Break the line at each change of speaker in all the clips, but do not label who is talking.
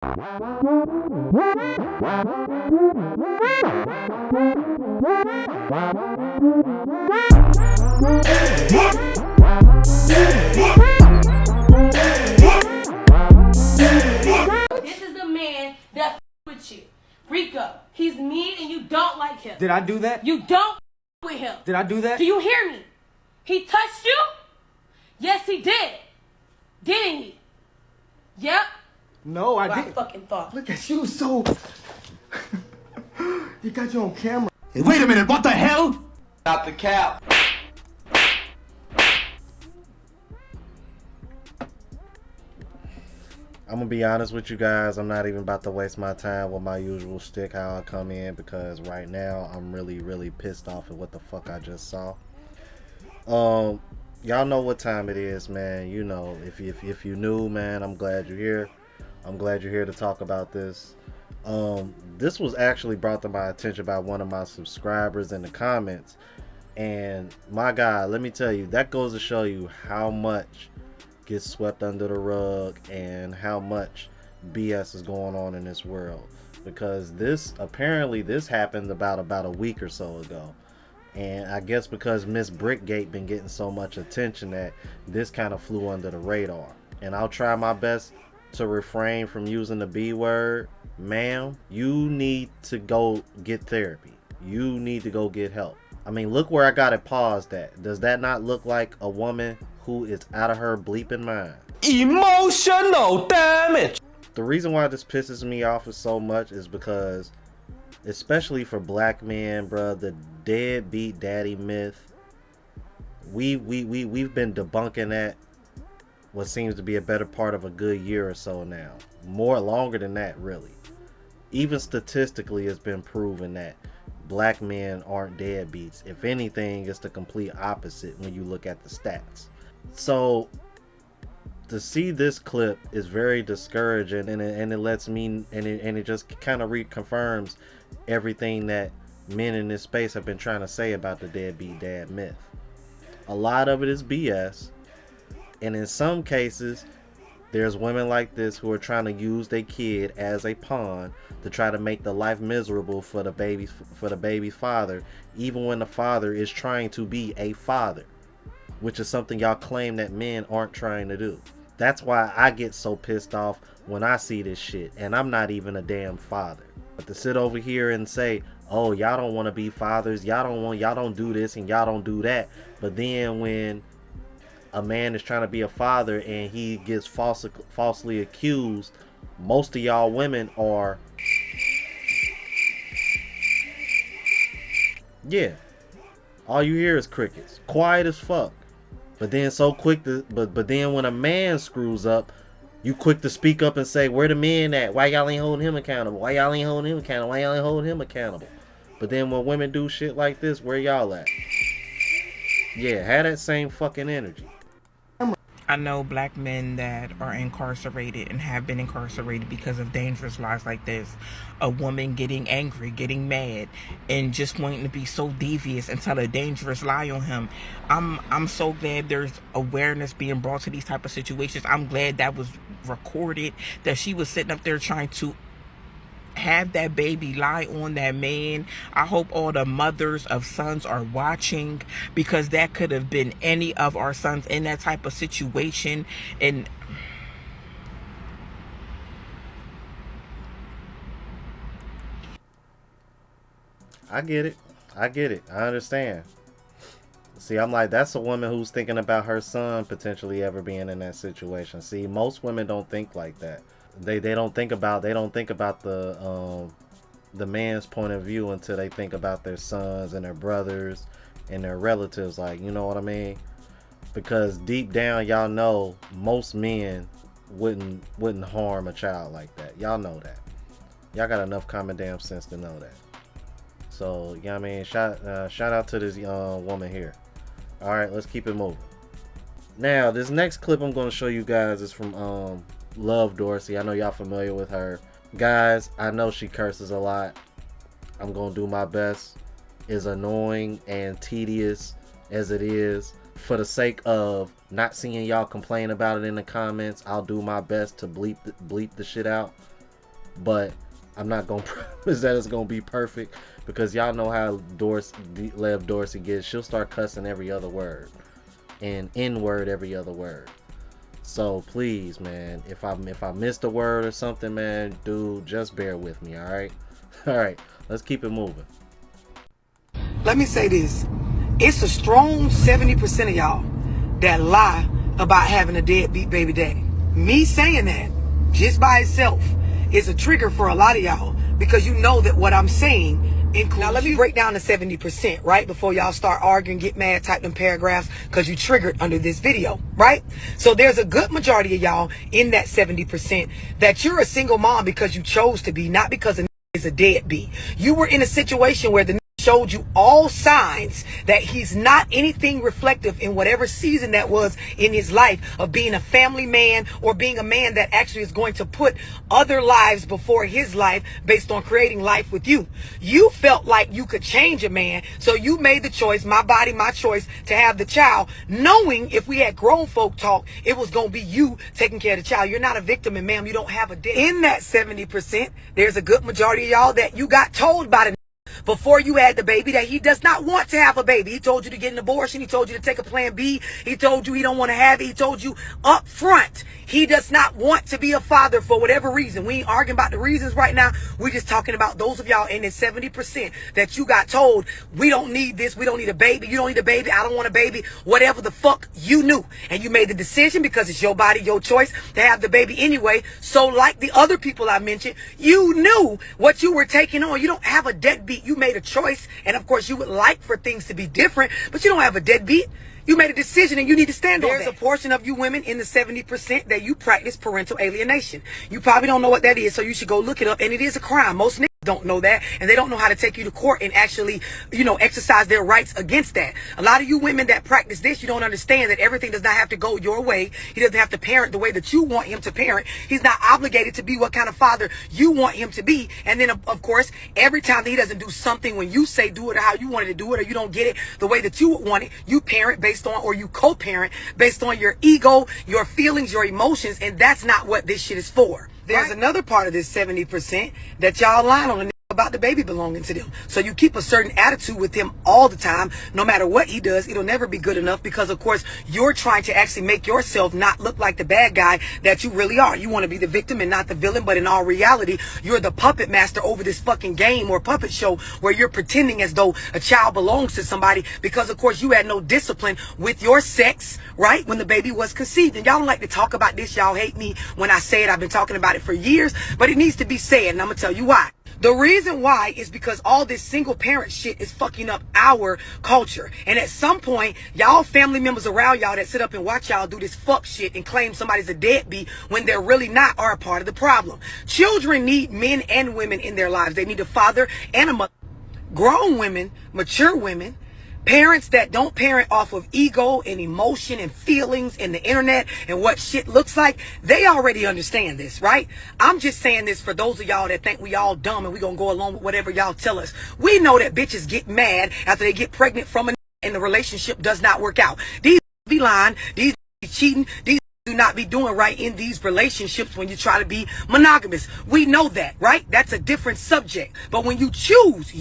This is the man that with you. Rico, he's mean and you don't like him.
Did I do that?
You don't with him.
Did I do that?
Do you hear me? He touched you? Yes, he did. Didn't he? Yep.
No, I
I
didn't.
fucking thought.
Look at you, so... You got you on camera.
Hey, wait a minute, what the hell?
Not the cap.
I'm gonna be honest with you guys, I'm not even about to waste my time with my usual shtick how I come in, because right now I'm really pissed off at what the fuck I just saw. Y'all know what time it is, man. You know, if you new, man, I'm glad you're here. I'm glad you're here to talk about this. This was actually brought to my attention by one of my subscribers in the comments, and my God, let me tell you, that goes to show you how much gets swept under the rug and how much BS is going on in this world. Because this happened about a week or so ago, and I guess because Miss Brickgate been getting so much attention that this kind of flew under the radar. And I'll try my best to refrain from using the B word. Ma'am, you need to go get therapy. You need to go get help. I mean, look where I got it paused at. Does that not look like a woman who is out of her bleeping mind?
Emotional damage.
The reason why this pisses me off so much is because, especially for black men, bruh, the deadbeat daddy myth, we've been debunking that what seems to be a better part of a good year or so now. Longer than that, really. Even statistically, it's been proven that black men aren't deadbeats. If anything, it's the complete opposite when you look at the stats. So to see this clip is very discouraging, and it lets me, and it just kind of reconfirms everything that men in this space have been trying to say about the deadbeat dad myth. A lot of it is BS, and in some cases there's women like this who are trying to use their kid as a pawn to try to make the life miserable for the baby's father, even when the father is trying to be a father, which is something y'all claim that men aren't trying to do. That's why I get so pissed off when I see this shit, and I'm not even a damn father. But to sit over here and say, oh, y'all don't want to be fathers, y'all don't do this and y'all don't do that, but then when a man is trying to be a father and he gets falsely accused, most of y'all women are, yeah, all you hear is crickets, quiet as fuck. But then so quick to, but then when a man screws up, you quick to speak up and say, where the men at? Why y'all ain't holding him accountable? Why y'all ain't holding him accountable? Why y'all ain't holding him accountable? But then when women do shit like this, where y'all at? Yeah, have that same fucking energy.
I know black men that are incarcerated and have been incarcerated because of dangerous lies like this. A woman getting angry, getting mad, and just wanting to be so devious and tell a dangerous lie on him. I'm so glad there's awareness being brought to these type of situations. I'm glad that was recorded, that she was sitting up there trying to have that baby lie on that man. I hope all the mothers of sons are watching, because that could have been any of our sons in that type of situation. And
I get it. I understand. See, I'm like, that's a woman who's thinking about her son potentially ever being in that situation. See, most women don't think like that. They don't think about the man's point of view until they think about their sons and their brothers and their relatives, like, you know what I mean? Because deep down, y'all know most men wouldn't harm a child like that. Y'all know that. Y'all got enough common damn sense to know that. So, you know what I mean? Shout out to this woman here. All right, let's keep it moving. Now, this next clip I'm going to show you guys is from Love Dorsey. I know y'all familiar with her. Guys, I know she curses a lot. I'm gonna do my best. As annoying and tedious as it is, for the sake of not seeing y'all complain about it in the comments, I'll do my best to bleep the shit out. but I'm not gonna promise that it's gonna be perfect, because y'all know how Lev Dorsey gets. She'll start cussing every other word and N-word every other word. So please, man, if I missed a word or something, man, dude, just bear with me, all right? All right, let's keep it moving.
Let me say this. It's a strong 70% of y'all that lie about having a deadbeat baby daddy. Me saying that just by itself is a trigger for a lot of y'all, because you know that what I'm saying includes. Now let me break down the 70%, right? Before y'all start arguing, get mad, type them paragraphs, because you triggered under this video, right? So there's a good majority of y'all in that 70% that you're a single mom because you chose to be, not because a is a deadbeat. You were in a situation where the showed you all signs that he's not anything reflective in whatever season that was in his life of being a family man, or being a man that actually is going to put other lives before his life based on creating life with you. You felt like you could change a man, so you made the choice, my body, my choice, to have the child, knowing if we had grown folk talk, it was going to be you taking care of the child. You're not a victim, and ma'am, you don't have a debt. In that 70%, there's a good majority of y'all that you got told by the before you had the baby that he does not want to have a baby. He told you to get an abortion. He told you to take a plan B. He told you he don't want to have it. He told you up front he does not want to be a father for whatever reason. We ain't arguing about the reasons right now. We're just talking about those of y'all in the 70% that you got told, we don't need this. We don't need a baby. You don't need a baby. I don't want a baby. Whatever the fuck you knew. And you made the decision because it's your body, your choice to have the baby anyway. So like the other people I mentioned, you knew what you were taking on. You don't have a deadbeat. You made a choice, and of course you would like for things to be different, but you don't have a deadbeat. You made a decision, and you need to stand on that. There's a portion of you women in the 70% that you practice parental alienation. You probably don't know what that is, so you should go look it up, and it is a crime. Most niggas don't know that, and they don't know how to take you to court and actually, exercise their rights against that. A lot of you women that practice this, you don't understand that everything does not have to go your way. He doesn't have to parent the way that you want him to parent. He's not obligated to be what kind of father you want him to be. And then, of course, every time that he doesn't do something when you say do it or how you wanted to do it, or you don't get it the way that you want it, you parent based on, or you co-parent based on your ego, your feelings, your emotions, and that's not what this shit is for. There's another part of this 70% that y'all lying on the about the baby belonging to them. So you keep a certain attitude with him all the time. No matter what he does, it'll never be good enough, because of course you're trying to actually make yourself not look like the bad guy that you really are. You want to be the victim and not the villain, but in all reality, you're the puppet master over this fucking game or puppet show where you're pretending as though a child belongs to somebody, because of course you had no discipline with your sex, right, when the baby was conceived. And y'all don't like to talk about this. Y'all hate me when I say it. I've been talking about it for years, but it needs to be said, and I'm gonna tell you why. The reason why is because all this single parent shit is fucking up our culture. And at some point, y'all family members around y'all that sit up and watch y'all do this fuck shit and claim somebody's a deadbeat when they're really not, are a part of the problem. Children need men and women in their lives. They need a father and a mother. Grown women, mature women, parents that don't parent off of ego and emotion and feelings and the internet and what shit looks like, they already understand this, right? I'm just saying this for those of y'all that think we all dumb and we gonna go along with whatever y'all tell us. We know that bitches get mad after they get pregnant from a and the relationship does not work out. These be lying, these be cheating, these do not be doing right in these relationships when you try to be monogamous. We know that, right? That's a different subject. But when you choose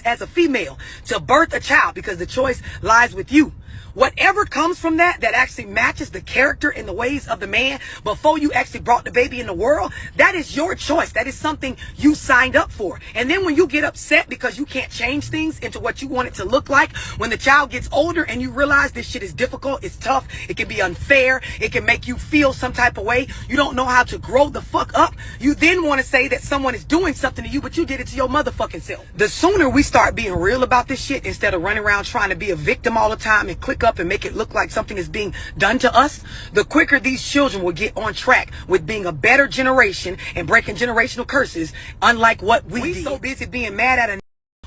as a female to birth a child, because the choice lies with you, whatever comes from that actually matches the character and the ways of the man before you actually brought the baby in the world, that is your choice. That is something you signed up for. And then when you get upset because you can't change things into what you want it to look like, when the child gets older and you realize this shit is difficult, it's tough, it can be unfair, it can make you feel some type of way, you don't know how to grow the fuck up, you then want to say that someone is doing something to you, but you did it to your motherfucking self. The sooner we start being real about this shit, instead of running around trying to be a victim all the time and click up and make it look like something is being done to us, the quicker these children will get on track with being a better generation and breaking generational curses, unlike what we did. So busy being mad at a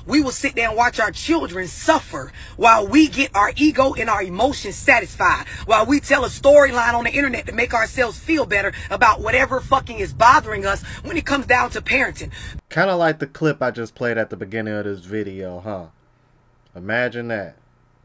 we will sit there and watch our children suffer while we get our ego and our emotions satisfied, while we tell a storyline on the internet to make ourselves feel better about whatever fucking is bothering us when it comes down to parenting.
Kind of like the clip I just played at the beginning of this video, huh? Imagine that.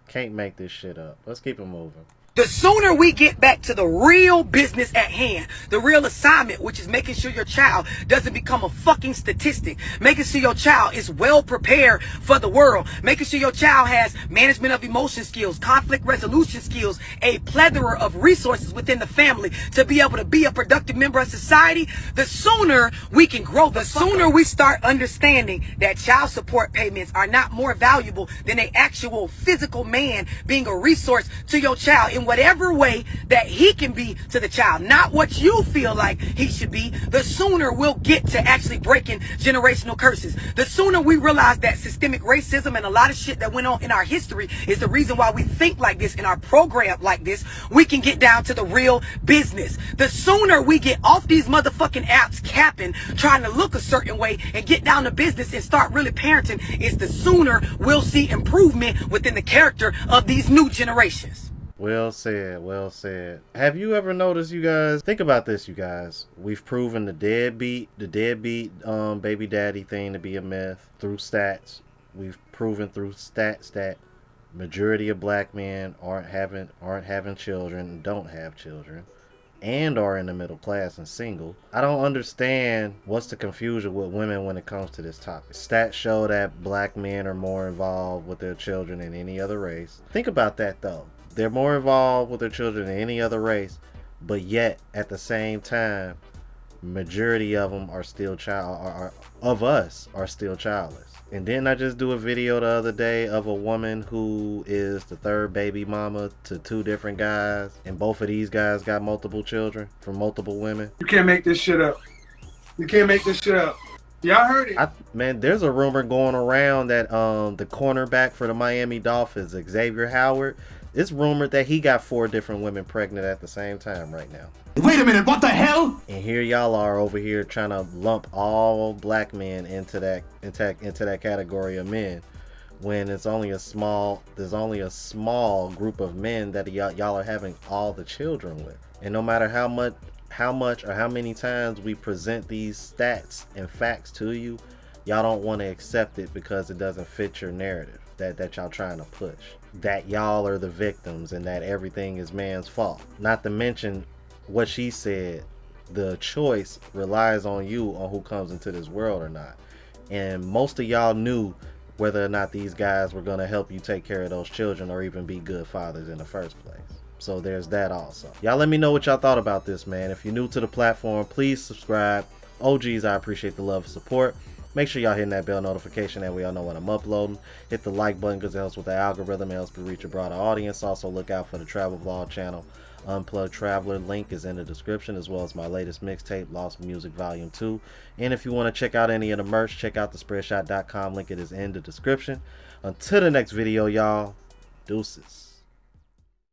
Can't make this shit up. Let's keep it moving.
The sooner we get back to the real business at hand, the real assignment, which is making sure your child doesn't become a fucking statistic, making sure your child is well prepared for the world, making sure your child has management of emotion skills, conflict resolution skills, a plethora of resources within the family to be able to be a productive member of society, the sooner we can grow, the sooner we start understanding that child support payments are not more valuable than an actual physical man being a resource to your child in whatever way that he can be to the child, not what you feel like he should be, the sooner we'll get to actually breaking generational curses. The sooner we realize that systemic racism and a lot of shit that went on in our history is the reason why we think like this and are programmed like this, we can get down to the real business. The sooner we get off these motherfucking apps capping, trying to look a certain way and get down to business and start really parenting, is the sooner we'll see improvement within the character of these new generations.
Well said, well said. Have you ever noticed, you guys, think about this, you guys. We've proven the deadbeat baby daddy thing to be a myth through stats. We've proven through stats that majority of black men aren't having children, don't have children, and are in the middle class and single. I don't understand what's the confusion with women when it comes to this topic. Stats show that black men are more involved with their children than any other race. Think about that though. They're more involved with their children than any other race, but yet at the same time, majority of them are still are still childless. And didn't I just do a video the other day of a woman who is the third baby mama to 2 different guys, and both of these guys got multiple children from multiple women?
You can't make this shit up. You can't make this shit up. Y'all heard it.
Man, there's a rumor going around that the cornerback for the Miami Dolphins, Xavier Howard, it's rumored that he got 4 different women pregnant at the same time right now.
Wait a minute, what the hell?
And here y'all are over here trying to lump all black men into that category of men, when there's only a small group of men that y'all are having all the children with. And no matter how much or how many times we present these stats and facts to you, y'all don't want to accept it because it doesn't fit your narrative that y'all trying to push. That y'all are the victims and that everything is man's fault. Not to mention what she said, the choice relies on you on who comes into this world or not. And most of y'all knew whether or not these guys were going to help you take care of those children or even be good fathers in the first place. So there's that also. Y'all let me know what y'all thought about this, man. If you're new to the platform, please subscribe. OGs, I appreciate the love and support. Make sure y'all hitting that bell notification that way y'all know when I'm uploading. Hit the like button because it helps with the algorithm. It helps me reach a broader audience. Also look out for the travel vlog channel, Unplugged Traveler. Link is in the description, as well as my latest mixtape, Lost Music Volume 2. And if you want to check out any of the merch, check out the spreadshot.com. Link it is in the description. Until the next video, y'all, deuces.